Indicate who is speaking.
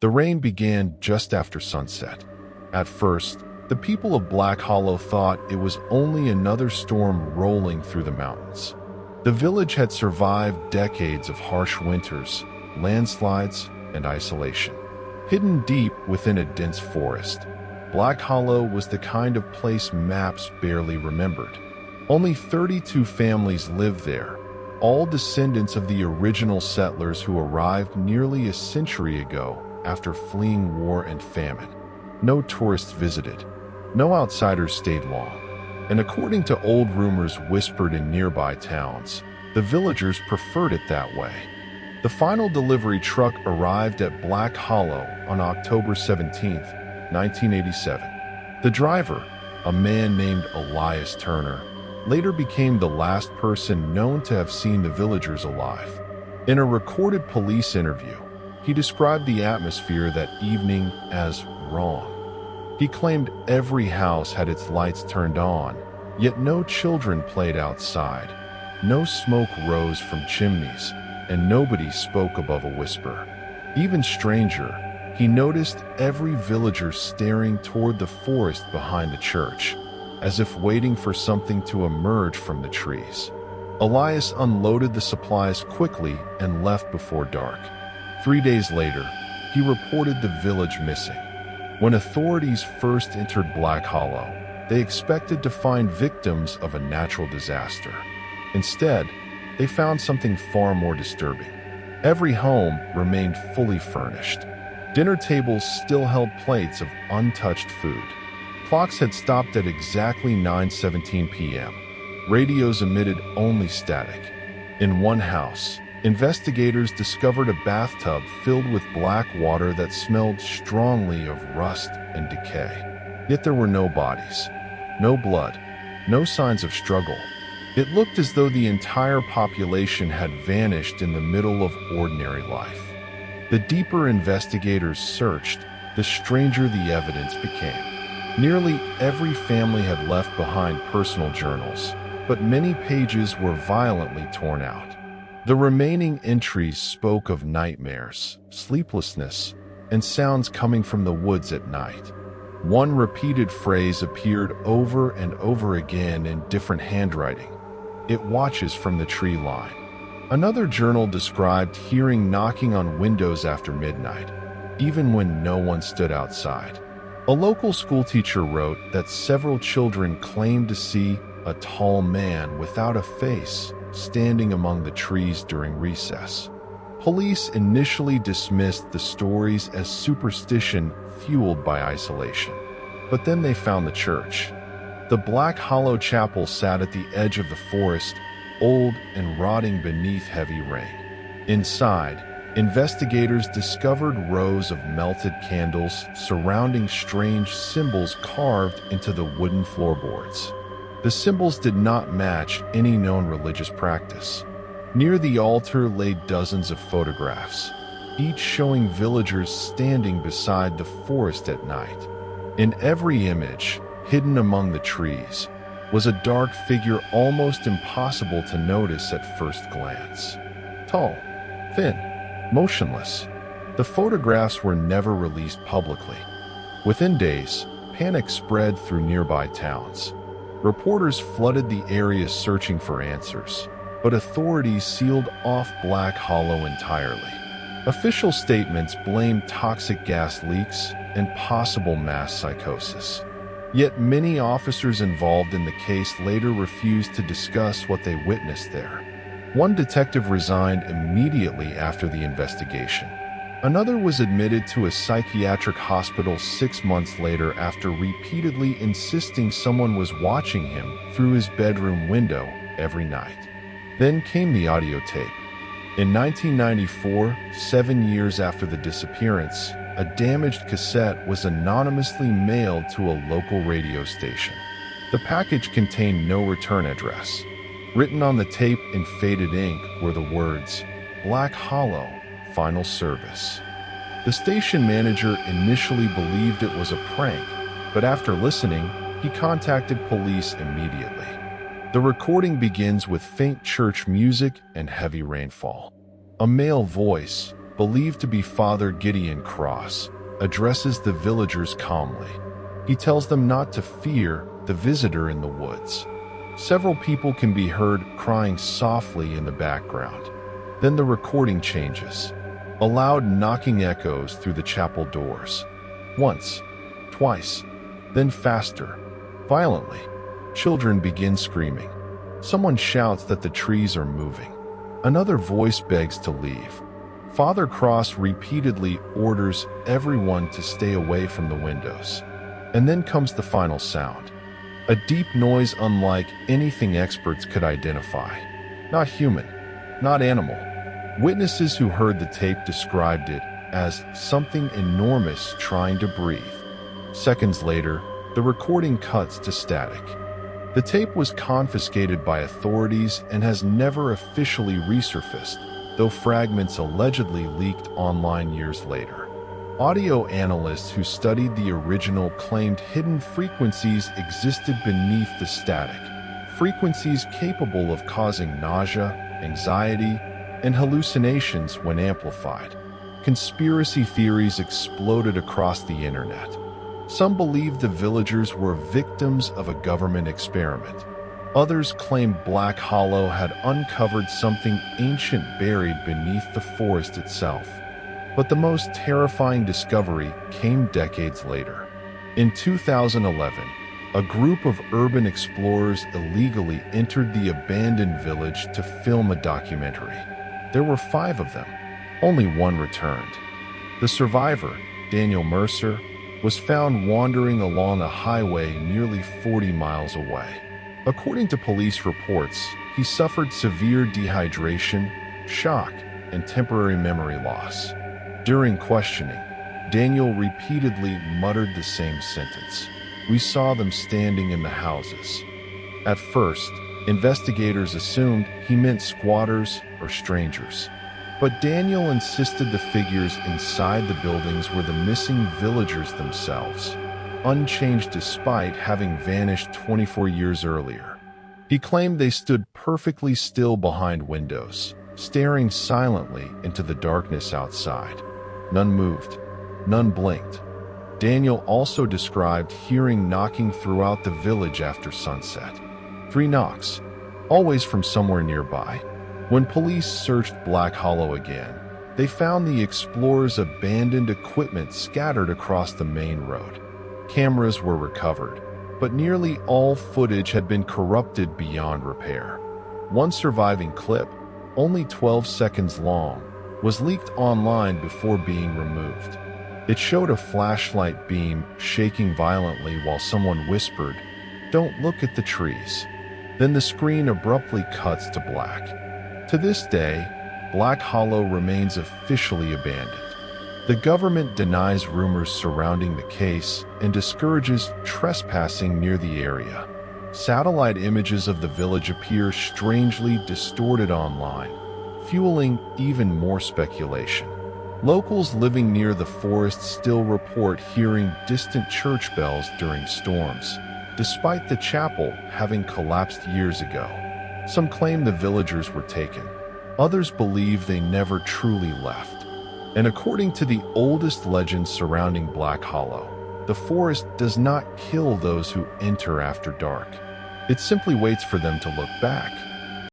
Speaker 1: The rain began just after sunset. At first, the people of Black Hollow thought it was only another storm rolling through the mountains. The village had survived decades of harsh winters, landslides, and isolation. Hidden deep within a dense forest, Black Hollow was the kind of place maps barely remembered. Only 32 families lived there, all descendants of the original settlers who arrived nearly a century ago after fleeing war and famine. No tourists visited. No outsiders stayed long. And according to old rumors whispered in nearby towns, the villagers preferred it that way. The final delivery truck arrived at Black Hollow on October 17, 1987. The driver, a man named Elias Turner, later became the last person known to have seen the villagers alive. In a recorded police interview, he described the atmosphere that evening as wrong. He claimed every house had its lights turned on, yet no children played outside. No smoke rose from chimneys, and nobody spoke above a whisper. Even stranger, he noticed every villager staring toward the forest behind the church, as if waiting for something to emerge from the trees. Elias unloaded the supplies quickly and left before dark. 3 days later, he reported the village missing. When authorities first entered Black Hollow, they expected to find victims of a natural disaster. Instead, they found something far more disturbing. Every home remained fully furnished. Dinner tables still held plates of untouched food. Clocks had stopped at exactly 9:17 p.m. Radios emitted only static. In one house, investigators discovered a bathtub filled with black water that smelled strongly of rust and decay. Yet there were no bodies, no blood, no signs of struggle. It looked as though the entire population had vanished in the middle of ordinary life. The deeper investigators searched, the stranger the evidence became. Nearly every family had left behind personal journals, but many pages were violently torn out. The remaining entries spoke of nightmares, sleeplessness, and sounds coming from the woods at night. One repeated phrase appeared over and over again in different handwriting. "It watches from the tree line." Another journal described hearing knocking on windows after midnight, even when no one stood outside. A local schoolteacher wrote that several children claimed to see a tall man without a face standing among the trees during recess. Police initially dismissed the stories as superstition fueled by isolation. But then they found the church. The Black Hollow Chapel sat at the edge of the forest, old and rotting beneath heavy rain. Inside, investigators discovered rows of melted candles surrounding strange symbols carved into the wooden floorboards. The symbols did not match any known religious practice. Near the altar lay dozens of photographs, each showing villagers standing beside the forest at night. In every image, hidden among the trees, was a dark figure almost impossible to notice at first glance. Tall, thin, motionless. The photographs were never released publicly. Within days, panic spread through nearby towns. Reporters flooded the area searching for answers, but authorities sealed off Black Hollow entirely. Official statements blamed toxic gas leaks and possible mass psychosis. Yet many officers involved in the case later refused to discuss what they witnessed there. One detective resigned immediately after the investigation. Another was admitted to a psychiatric hospital 6 months later after repeatedly insisting someone was watching him through his bedroom window every night. Then came the audio tape. In 1994, 7 years after the disappearance, a damaged cassette was anonymously mailed to a local radio station. The package contained no return address. Written on the tape in faded ink were the words, "Black Hollow, Final Service." The station manager initially believed it was a prank, but after listening, he contacted police immediately. The recording begins with faint church music and heavy rainfall. A male voice, believed to be Father Gideon Cross, addresses the villagers calmly. He tells them not to fear the visitor in the woods. Several people can be heard crying softly in the background. Then the recording changes. A loud knocking echoes through the chapel doors. Once, twice, then faster, violently. Children begin screaming. Someone shouts that the trees are moving. Another voice begs to leave. Father Cross repeatedly orders everyone to stay away from the windows. And then comes the final sound. A deep noise unlike anything experts could identify. Not human, not animal. Witnesses who heard the tape described it as something enormous trying to breathe. Seconds later, the recording cuts to static. The tape was confiscated by authorities and has never officially resurfaced, though fragments allegedly leaked online years later. Audio analysts who studied the original claimed hidden frequencies existed beneath the static, frequencies capable of causing nausea, anxiety, and hallucinations when amplified. Conspiracy theories exploded across the internet. Some believed the villagers were victims of a government experiment. Others claimed Black Hollow had uncovered something ancient buried beneath the forest itself. But the most terrifying discovery came decades later. In 2011, a group of urban explorers illegally entered the abandoned village to film a documentary. There were 5 of them. Only one returned. The survivor, Daniel Mercer, was found wandering along a highway nearly 40 miles away. According to police reports, he suffered severe dehydration, shock, and temporary memory loss. During questioning, Daniel repeatedly muttered the same sentence. "We saw them standing in the houses." At first, investigators assumed he meant squatters or strangers. But Daniel insisted the figures inside the buildings were the missing villagers themselves, unchanged despite having vanished 24 years earlier. He claimed they stood perfectly still behind windows, staring silently into the darkness outside. None moved. None blinked. Daniel also described hearing knocking throughout the village after sunset. 3 knocks, always from somewhere nearby. When police searched Black Hollow again, they found the explorers' abandoned equipment scattered across the main road. Cameras were recovered, but nearly all footage had been corrupted beyond repair. One surviving clip, only 12 seconds long, was leaked online before being removed. It showed a flashlight beam shaking violently while someone whispered, "Don't look at the trees." Then the screen abruptly cuts to black. To this day, Black Hollow remains officially abandoned. The government denies rumors surrounding the case and discourages trespassing near the area. Satellite images of the village appear strangely distorted online, fueling even more speculation. Locals living near the forest still report hearing distant church bells during storms, despite the chapel having collapsed years ago. Some claim the villagers were taken. Others believe they never truly left. And according to the oldest legend surrounding Black Hollow, the forest does not kill those who enter after dark. It simply waits for them to look back.